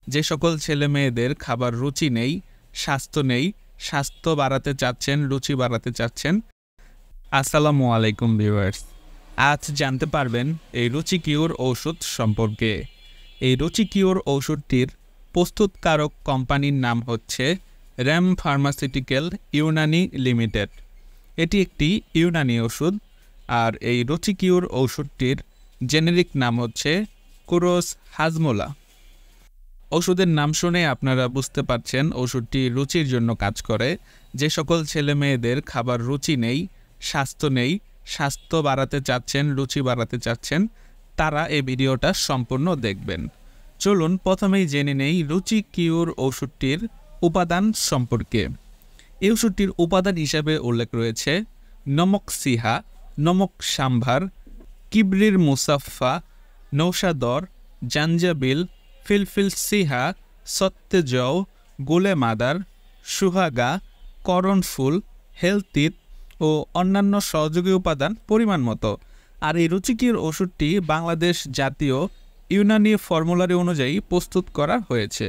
যে সকল ছেলে মেয়েদের খাবার রুচি নেই, স্বাস্থ্য নেই, স্বাস্থ্য বাড়াতে চাচ্ছেন, রুচি বাড়াতে চাচ্ছেন, আসসালামু আলাইকুম ভিউয়ার্স। আজ জানতে পারবেন এই রুচি কিউর ঔষধ সম্পর্কে। এই রুচি কিউর ঔষধটির প্রস্তুতকারক কোম্পানির নাম হচ্ছে র্যাম ফার্মাসিউটিক্যাল ইউনানি লিমিটেড। এটি একটি ইউনানি ওষুধ। আর এই রুচি কিউর ঔষধটির জেনেরিক নাম হচ্ছে কুরোস হাজমোলা। ওষুধের নাম শুনে আপনারা বুঝতে পারছেন ওষুধটি রুচির জন্য কাজ করে। যে সকল ছেলে মেয়েদের খাবার রুচি নেই, স্বাস্থ্য নেই, স্বাস্থ্য বাড়াতে চাচ্ছেন, রুচি বাড়াতে চাচ্ছেন, তারা এই ভিডিওটা সম্পূর্ণ দেখবেন। চলুন প্রথমেই জেনে নেই রুচি কিউর ওষুধটির উপাদান সম্পর্কে। এই ওষুধটির উপাদান হিসেবে উল্লেখ রয়েছে নমক সিহা, নমক সাম্ভার, কিবরির মুসাফা, নৌশাদর, জাঞ্জাবিল, ফিলফিল সিহা, সত্যজৌ, গুলে মাদার, সুহাগা, করণফুল, হেলতিত ও অন্যান্য সহযোগী উপাদান পরিমাণ মতো। আর এই রুচিকির ওষুধটি বাংলাদেশ জাতীয় ইউনানি ফর্মুলারি অনুযায়ী প্রস্তুত করা হয়েছে।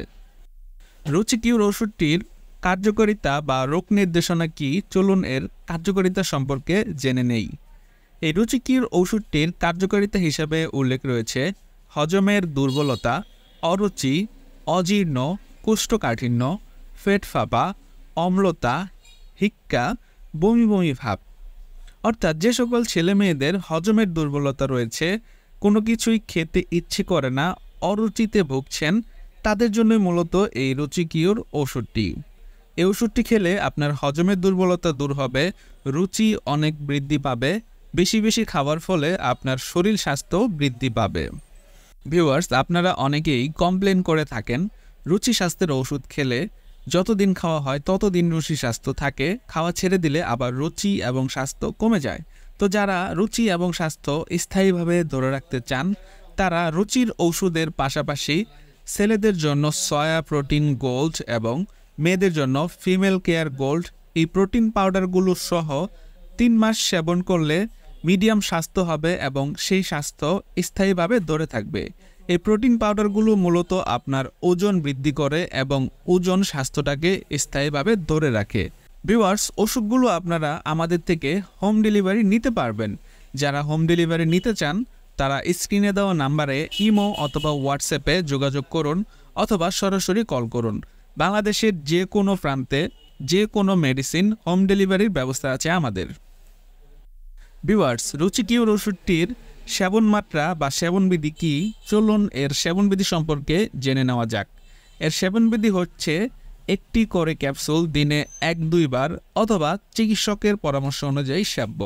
রুচিকিউর ওষুধটির কার্যকারিতা বা রোগ নির্দেশনা কি, চলুন এর কার্যকারিতা সম্পর্কে জেনে নেই। এই রুচিকিউর ওষুধটির কার্যকারিতা হিসাবে উল্লেখ রয়েছে হজমের দুর্বলতা, অরুচি, অজীর্ণ, কোষ্ঠকাঠিন্য, পেট ফাঁপা, অম্লতা, হিক্কা, বমি বমি ভাব। অর্থাৎ যে সকল ছেলে মেয়েদের হজমের দুর্বলতা রয়েছে, কোনো কিছুই খেতে ইচ্ছে করে না, অরুচিতে ভুগছেন, তাদের জন্য মূলত এই রুচিকিউর ওষুধটি। এই ওষুধটি খেলে আপনার হজমের দুর্বলতা দূর হবে, রুচি অনেক বৃদ্ধি পাবে, বেশি বেশি খাওয়ার ফলে আপনার শরীর স্বাস্থ্য বৃদ্ধি পাবে। ভিউয়ার্স, আপনারা অনেকেই কমপ্লেন করে থাকেন রুচি স্বাস্থ্যের ওষুধ খেলে যতদিন খাওয়া হয় ততদিন রুচি স্বাস্থ্য থাকে, খাওয়া ছেড়ে দিলে আবার রুচি এবং স্বাস্থ্য কমে যায়। তো যারা রুচি এবং স্বাস্থ্য স্থায়ীভাবে ধরে রাখতে চান, তারা রুচির ওষুধের পাশাপাশি ছেলেদের জন্য সয়া প্রোটিন গোল্ড এবং মেয়েদের জন্য ফিমেল কেয়ার গোল্ড এই প্রোটিন পাউডারগুলো সহ 3 মাস সেবন করলে মিডিয়াম স্বাস্থ্য হবে এবং সেই স্বাস্থ্য স্থায়ীভাবে ধরে থাকবে। এই প্রোটিন পাউডারগুলো মূলত আপনার ওজন বৃদ্ধি করে এবং ওজন স্বাস্থ্যটাকে স্থায়ীভাবে ধরে রাখে। ভিউয়ার্স, ওষুধগুলো আপনারা আমাদের থেকে হোম ডেলিভারি নিতে পারবেন। যারা হোম ডেলিভারি নিতে চান তারা স্ক্রিনে দেওয়া নাম্বারে ইমো অথবা হোয়াটসঅ্যাপে যোগাযোগ করুন অথবা সরাসরি কল করুন। বাংলাদেশের যে কোনো প্রান্তে যে কোনো মেডিসিন হোম ডেলিভারির ব্যবস্থা আছে আমাদের। ভিউয়ার্স, রুচিকিউর ওষুধটির সেবন মাত্রা বা সেবনবিধি কি, চলুন এর সেবনবিধি সম্পর্কে জেনে নেওয়া যাক। এর সেবনবিধি হচ্ছে একটি করে ক্যাপসুল দিনে 1-2 বার অথবা চিকিৎসকের পরামর্শ অনুযায়ী সেব্য।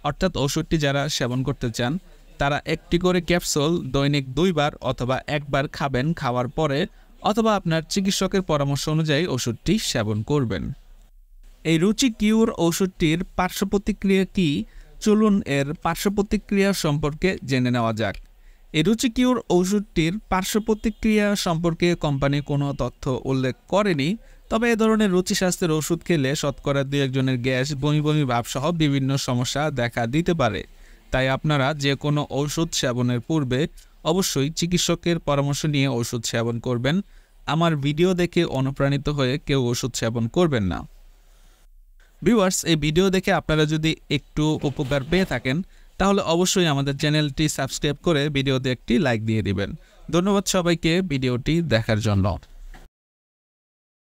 অর্থাৎ ওষুধটি যারা সেবন করতে চান তারা একটি করে ক্যাপসুল দৈনিক 2 বার অথবা 1 বার খাবেন, খাওয়ার পরে অথবা আপনার চিকিৎসকের পরামর্শ অনুযায়ী ওষুধটি সেবন করবেন। এই রুচি কিউর ওষুধটির পার্শ্ব প্রতিক্রিয়া কি, চলুন এর পার্শ্ব প্রতিক্রিয়া সম্পর্কে জেনে নেওয়া যাক। এই রুচি কিউর ওষুধটির পার্শ্ব প্রতিক্রিয়া সম্পর্কে কোম্পানি কোনো তথ্য উল্লেখ করেনি, তবে এ ধরনের রুচি স্বাস্থ্যের ওষুধ খেলে শতকরা 2-1 গ্যাস, বমি বমি ভাব সহ বিভিন্ন সমস্যা দেখা দিতে পারে। তাই আপনারা যে কোনো ওষুধ সেবনের পূর্বে অবশ্যই চিকিৎসকের পরামর্শ নিয়ে ওষুধ সেবন করবেন। আমার ভিডিও দেখে অনুপ্রাণিত হয়ে কেউ ওষুধ সেবন করবেন না। ভিউয়ার্স, এই ভিডিও দেখে আপনারা যদি একটু উপকার পেয়ে থাকেন তাহলে অবশ্যই আমাদের চ্যানেলটি সাবস্ক্রাইব করে ভিডিওতে একটি লাইক দিয়ে দিবেন। ধন্যবাদ সবাইকে ভিডিওটি দেখার জন্য।